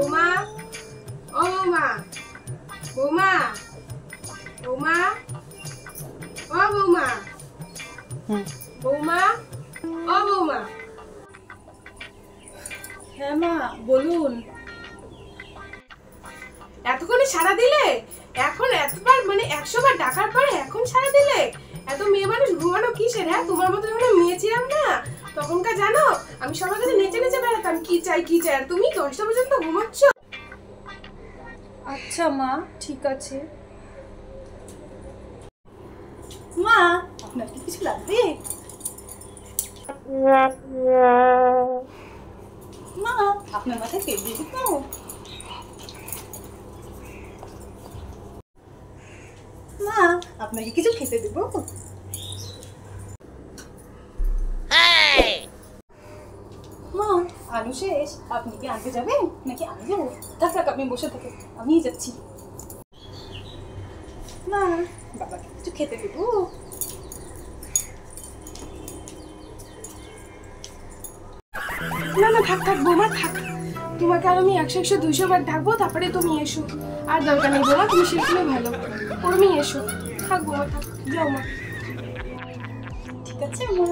বৌমা, ও বৌমা, বৌমা, বৌমা, ও বৌমা, বৌমা, ও বৌমা। হ্যাঁ মা বলুন। এতক্ষণে সাড়া দিলে? এখন এতবার মানে 100 বার ডাকার পরে এখন সাড়া দিলে? এত মেয়ে মানুষ ঘুমানো কিসের? হ্যাঁ, তোমার মতো যখন মেয়ে ছিলাম না তখনকার জানো আমি সবার কাছে নেচে নেচে বেড়াতাম কি চাই কি চাই, আর তুমি 10টা পর্যন্ত ঘুমাচ্ছ। আচ্ছা মা ঠিক আছে। মা আপনার কি কিছু লাগবে? মা আপনার মাথায় তেল দিয়ে দিত। মা আপনাকে কিছু খেতে দেবো? মা আলু শেষ, আপনি কি আনতে যাবেন নাকি আমি যাবো? থাক আপনি বসে থাকেন, আমিই যাচ্ছি। মা বাবাকে কিছু খেতে দেবো? না না থাক থাক বৌমা থাক, তোমাকে আর আমি 100 200 বার ডাকবো তারপরে তুমি এসো। আর দরকার নেই বৌমা, তুমি সেরকমই ভালো, তুমি এসো। থাক বৌমা থাক, যাও মা। ঠিক আছে মা।